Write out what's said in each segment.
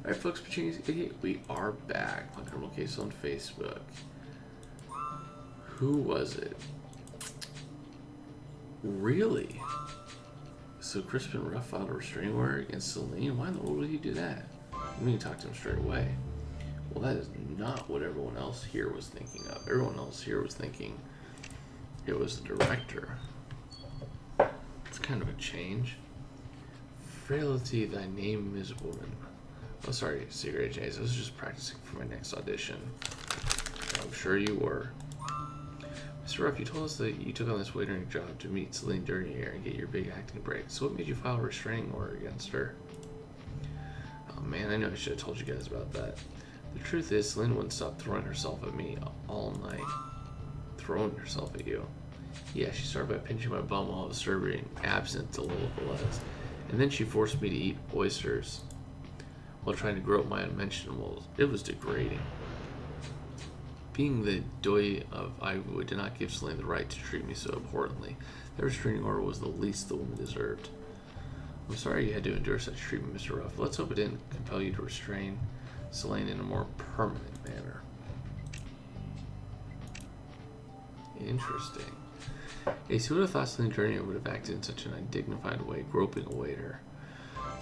Alright folks, Pacini's Idiot, we are back on Criminal Case on Facebook. Who was it? Really? So Crispin Ruff filed a restraining order against Celine? Why in the world would he do that? We need to talk to him straight away. Well, that is not what everyone else here was thinking of. Everyone else here was thinking it was the director. It's kind of a change. Frailty, thy name is woman. Oh, sorry, Secret Agent. I was just practicing for my next audition. I'm sure you were. Mr. Ruff, you told us that you took on this waitering job to meet Celine Dernier and get your big acting break. So what made you file a restraining order against her? Oh man, I know I should have told you guys about that. The truth is, Celine wouldn't stop throwing herself at me all night. Throwing herself at you? Yeah, she started by pinching my bum while I was serving absinthe to local lettuce. And then she forced me to eat oysters while trying to grow up my unmentionables. It was degrading. Being the doi of Ivywood did not give Celine the right to treat me so abhorrently. The restraining order was the least the woman deserved. I'm sorry you had to endure such treatment, Mr. Ruff. Let's hope it didn't compel you to restrain Celine in a more permanent manner. Interesting. Hey, so who would have thought Celine Dernier would have acted in such an undignified way, groping a waiter?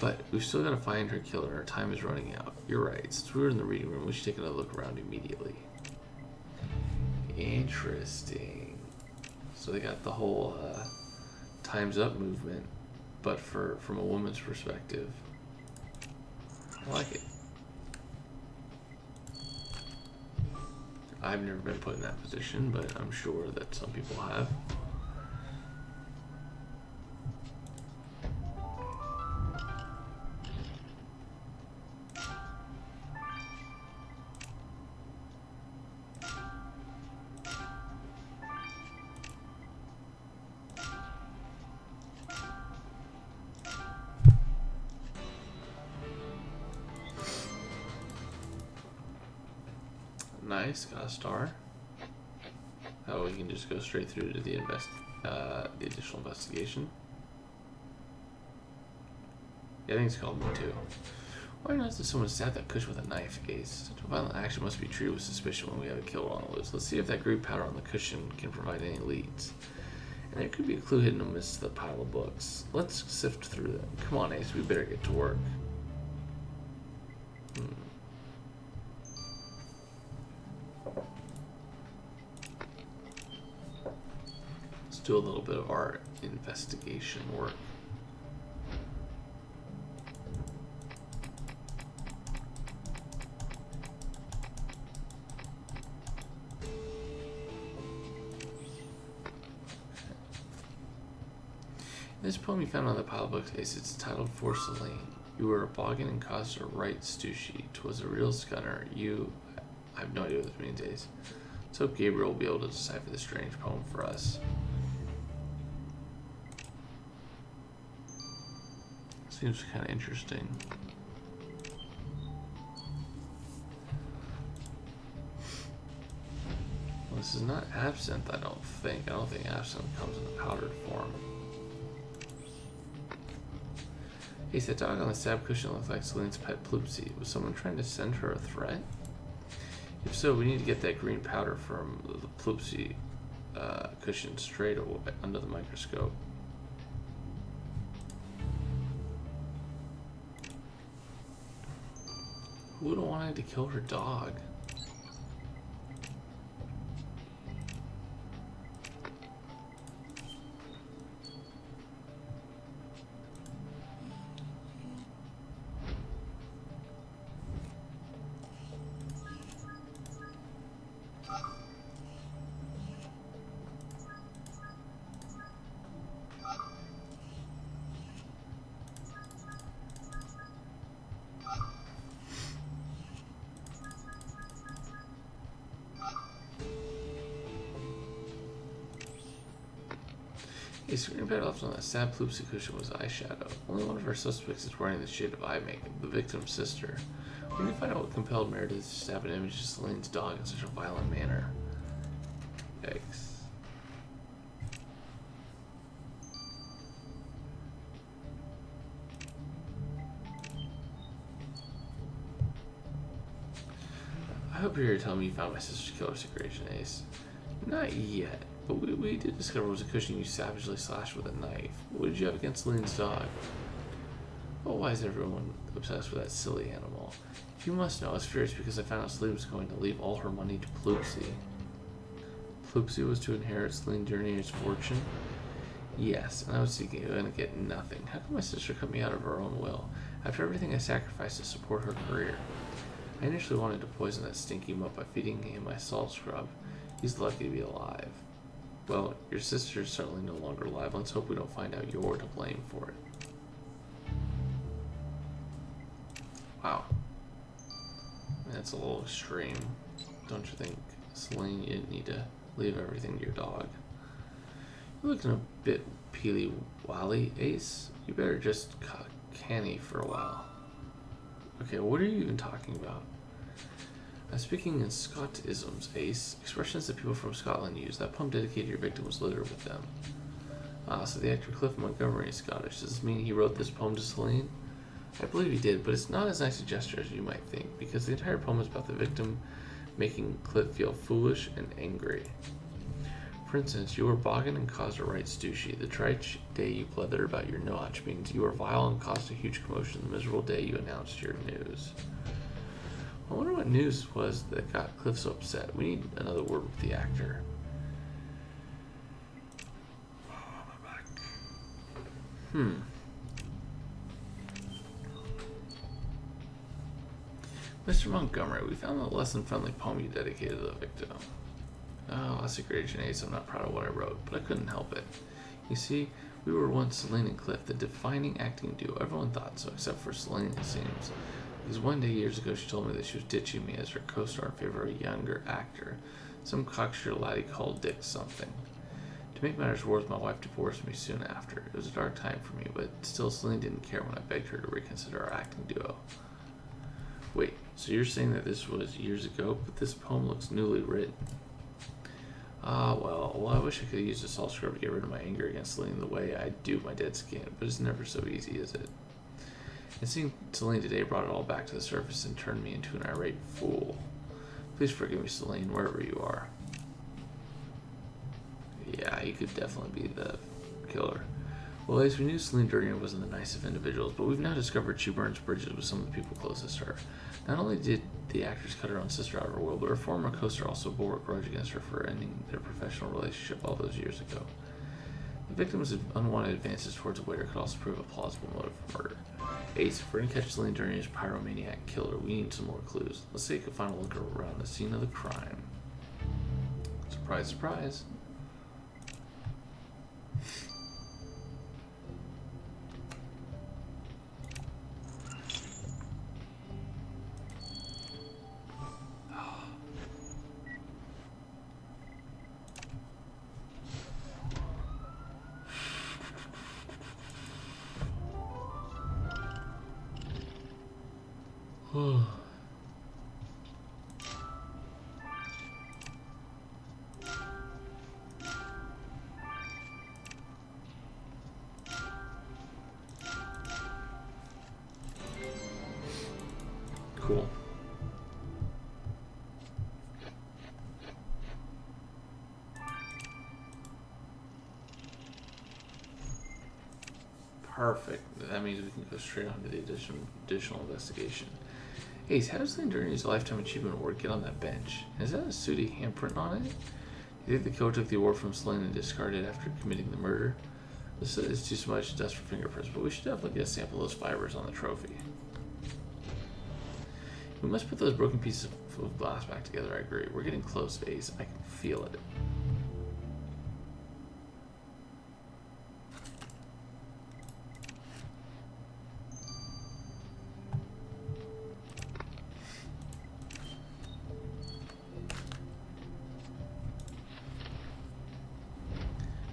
But we've still got to find her killer. Our time is running out. You're right. Since we were in the reading room, we should take another look around immediately. Interesting. So they got the whole time's up movement, but from a woman's perspective. I like it. I've never been put in that position, but I'm sure that some people have. Nice, got a star. Oh, we can just go straight through to the additional investigation. Yeah, I think it's called Me Too. Why not did someone stab that cushion with a knife, Ace? Such a violent action must be treated with suspicion when we have a killer on the loose. Let's see if that green powder on the cushion can provide any leads. And there could be a clue hidden amidst the pile of books. Let's sift through them. Come on, Ace, we better get to work. Do a little bit of our investigation work. This poem you found on the pile of books, Ace, it's titled For Celine. You were a boggin and caused her right stooshy. 'Twas a real scunner. I have no idea what this means, Ace. Let's hope Gabriel will be able to decipher this strange poem for us. Seems kind of interesting. Well, this is not absinthe, I don't think. I don't think absinthe comes in a powdered form. Hey, that dog on the stab cushion looks like Celine's pet Ploopsy. Was someone trying to send her a threat? If so, we need to get that green powder from the Ploopsy cushion straight away under the microscope. Who would have wanted to kill her dog? A screen pad left on that sad Ploopsy cushion was eyeshadow. Only one of our suspects is wearing the shade of eye makeup, the victim's sister. We need to find out what compelled Meredith to stab an image of Celine's dog in such a violent manner. Yikes. hope you're here to tell me you found my sister's killer secretion, Ace. Not yet, but we did discover it was a cushion you savagely slashed with a knife. What did you have against Celine's dog? Oh, why is everyone obsessed with that silly animal? If you must know, I was furious because I found out Celine was going to leave all her money to Ploopsy. Ploopsy was to inherit Celine Dernier's fortune? Yes, and I was going to get nothing. How could my sister cut me out of her own will, after everything I sacrificed to support her career? I initially wanted to poison that stinky mutt by feeding him my salt scrub. He's lucky to be alive. Well, your sister is certainly no longer alive. Let's hope we don't find out you're to blame for it. Wow. That's a little extreme. Don't you think, Celine, you didn't need to leave everything to your dog? You're looking a bit peely-wally, Ace. You better just canny for a while. Okay, what are you even talking about? I'm speaking in Scotisms, Ace. Expressions that people from Scotland use. That poem dedicated to your victim was littered with them. Ah, so the actor Cliff Montgomery is Scottish. Does this mean he wrote this poem to Celine? I believe he did, but it's not as nice a gesture as you might think, because the entire poem is about the victim making Cliff feel foolish and angry. For instance, you were boggin and caused a right stooshy. The trite day you blethered about your notch means you were vile and caused a huge commotion the miserable day you announced your news. I wonder what news was that got Cliff so upset. We need another word with the actor. Mr. Montgomery, we found the less than friendly poem you dedicated to the victim. Oh, that's a great Ace. I'm not proud of what I wrote, but I couldn't help it. You see, we were once Celine and Cliff, the defining acting duo. Everyone thought so, except for Celine, it seems. Because one day years ago, she told me that she was ditching me as her co-star in favor of a younger actor, some cocksure laddie called Dick something. To make matters worse, my wife divorced me soon after. It was a dark time for me, but still Celine didn't care when I begged her to reconsider our acting duo. Wait, so you're saying that this was years ago, but this poem looks newly written? Ah, well, I wish I could have used a salt scrub to get rid of my anger against Celine the way I do my dead skin, but it's never so easy, is it? And seeing Celine today brought it all back to the surface and turned me into an irate fool. Please forgive me, Celine, wherever you are. Yeah, you could definitely be the killer. Well, Ace, we knew Celine Dernier wasn't the nicest of individuals, but we've now discovered she burns bridges with some of the people closest to her. Not only did the actress cut her own sister out of her will, but her former co-star also bore a grudge against her for ending their professional relationship all those years ago. The victim's unwanted advances towards a waiter could also prove a plausible motive for murder. Ace, if we're going to catch Celine Dernier's pyromaniac killer, we need some more clues. Let's take a final look around the scene of the crime. Surprise, surprise. Cool. Perfect. That means we can go straight on to the additional investigation. Ace, how does Celine Dernier's Lifetime Achievement Award get on that bench? Is that a sooty handprint on it? Do you think the killer took the award from Celine and discarded it after committing the murder? This is too much dust for fingerprints, but we should definitely get a sample of those fibers on the trophy. We must put those broken pieces of glass back together, I agree. We're getting close, Ace. I can feel it.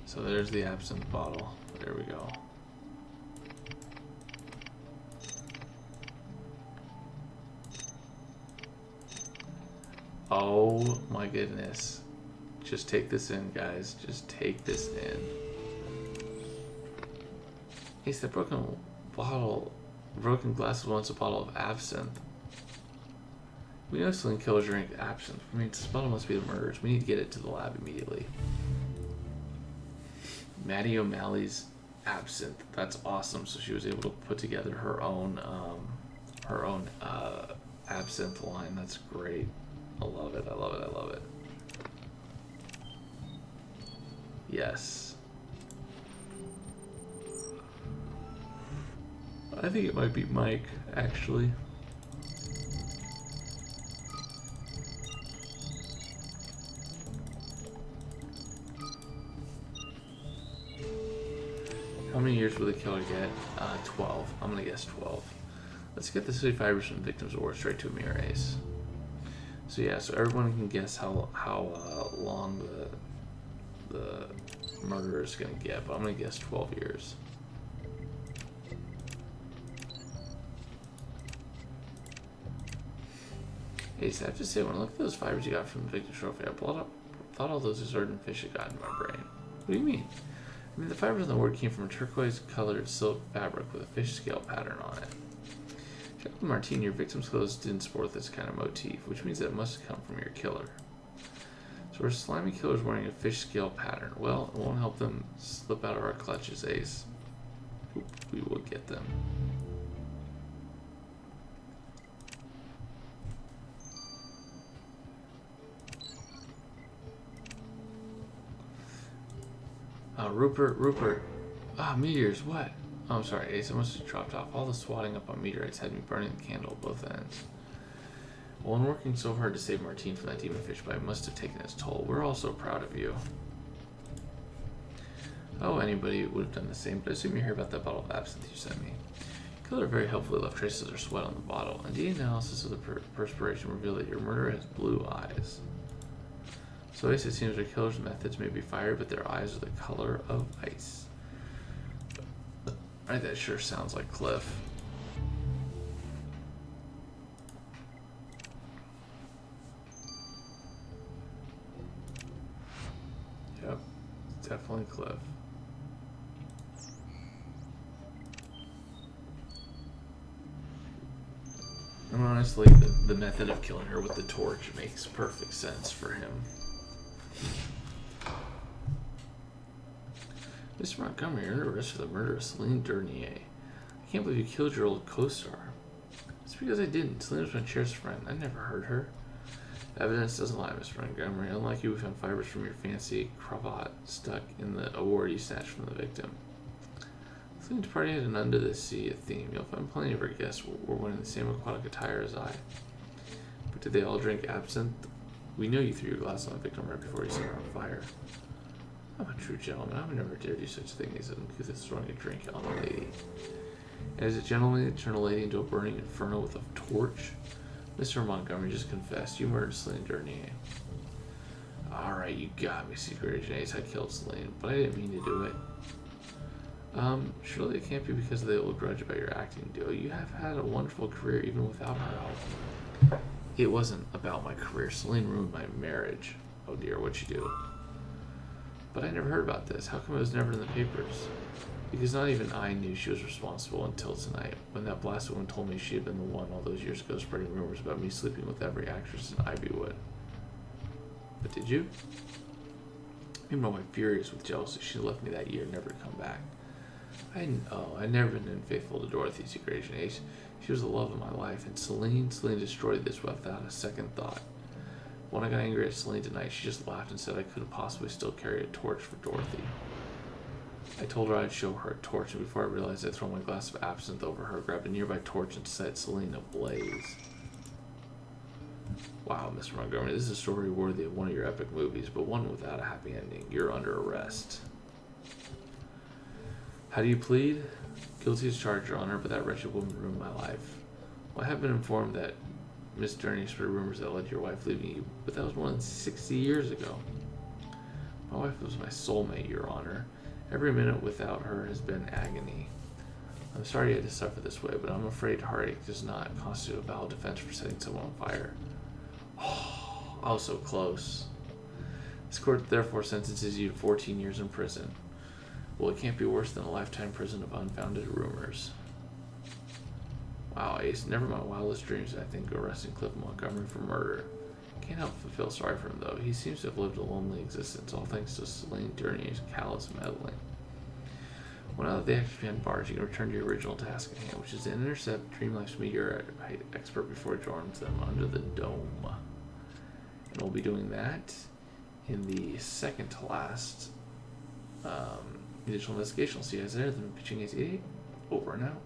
So there's the absinthe bottle. There we go. Oh my goodness. Just take this in, guys. Just take this in. Ace, that broken glass was once a bottle of absinthe. We know Celine killers drink absinthe. I mean, Spell must be the murderers. We need to get it to the lab immediately. Maddie O'Malley's absinthe. That's awesome. So she was able to put together her own absinthe line. That's great. I love it. I love it. I love it. Yes. I think it might be Mike, actually. How many years will the killer get? 12. I'm gonna guess 12. Let's get the city fibers from the victim's award straight to Amir Ace. So yeah, so everyone can guess how long the murderer is gonna get, but I'm gonna guess 12 years. Ace, I have to say, when I look at those fibers you got from the victim's trophy, I thought all those exorbitant fish had gotten in my brain. What do you mean? I mean, the fibers on the word came from a turquoise-colored silk fabric with a fish scale pattern on it. Check with Martine, your victim's clothes didn't sport this kind of motif, which means that it must have come from your killer. So our slimy killer's wearing a fish scale pattern. Well, it won't help them slip out of our clutches, Ace. We will get them. Rupert. Meteors, what? Oh, I'm sorry, Ace, I must have dropped off. All the swatting up on meteorites had me burning the candle at both ends. Well, I'm working so hard to save Martine from that demon fish, but it must have taken its toll. We're all so proud of you. Oh, anybody would have done the same, but I assume you hear about that bottle of absinthe you sent me. Killer very helpfully left traces of their sweat on the bottle, and DNA analysis of the perspiration revealed that your murderer has blue eyes. So Ace, it seems their killer's methods may be fire, but their eyes are the color of ice. Right, that sure sounds like Cliff. Yep, definitely Cliff. And honestly, the method of killing her with the torch makes perfect sense for him. Mr. Montgomery, you're under arrest for the murder of Celine Dernier. I can't believe you killed your old co-star. It's because I didn't. Celine was my cherished friend. I never hurt her. Evidence doesn't lie, Mr. Montgomery. Unlike you, we found fibers from your fancy cravat stuck in the award you snatched from the victim. Celine's party had an under the sea theme. You'll find plenty of our guests were wearing the same aquatic attire as I. But did they all drink absinthe? We know you threw your glass on the victim right before you set her on fire. I'm a true gentleman. I would never dare do such a thing as uncouth as throwing a drink on a lady. And as a gentleman, turn a lady into a burning inferno with a torch? Mr. Montgomery, just confessed. You murdered Celine Dernier. Alright, you got me, Secret Agent Ace. I killed Celine, but I didn't mean to do it. Surely it can't be because of the old grudge about your acting duo. You have had a wonderful career even without her help. It wasn't about my career. Celine ruined my marriage. Oh dear, what'd you do? But I never heard about this. How come it was never in the papers? Because not even I knew she was responsible until tonight, when that blasted woman told me she had been the one all those years ago spreading rumors about me sleeping with every actress in Ivywood. But did you? Even my wife, furious with jealousy, she left me that year, never to come back. I'd never been unfaithful to Dorothy, Secret Agent Ace. She was the love of my life, and Celine destroyed this without a second thought. When I got angry at Celine tonight, she just laughed and said I couldn't possibly still carry a torch for Dorothy. I told her I'd show her a torch, and before I realized I'd thrown my glass of absinthe over her, grabbed a nearby torch and set Celine ablaze. Wow, Mr. Montgomery, this is a story worthy of one of your epic movies, but one without a happy ending. You're under arrest. How do you plead? Guilty as charged, Your Honor, but that wretched woman ruined my life. Well, I have been informed that Miss Dernier spread rumors that led to your wife leaving you, but that was more than 60 years ago. My wife was my soulmate, Your Honor. Every minute without her has been agony. I'm sorry you had to suffer this way, but I'm afraid heartache does not constitute a valid defense for setting someone on fire. Oh, I was so close. This court therefore sentences you to 14 years in prison. Well, it can't be worse than a lifetime prison of unfounded rumors. Wow, Ace, never my wildest dreams I think of arresting Cliff Montgomery for murder. Can't help but feel sorry for him, though. He seems to have lived a lonely existence, all thanks to Selene Durnee's callous meddling. Well, now that the action's behind bars, you can return to your original task at hand, which is to intercept Dreamlife's meteor expert before it joins them under the dome. And we'll be doing that in the second to last additional investigation. I'll see you guys there. Then pitching 88. Over and out.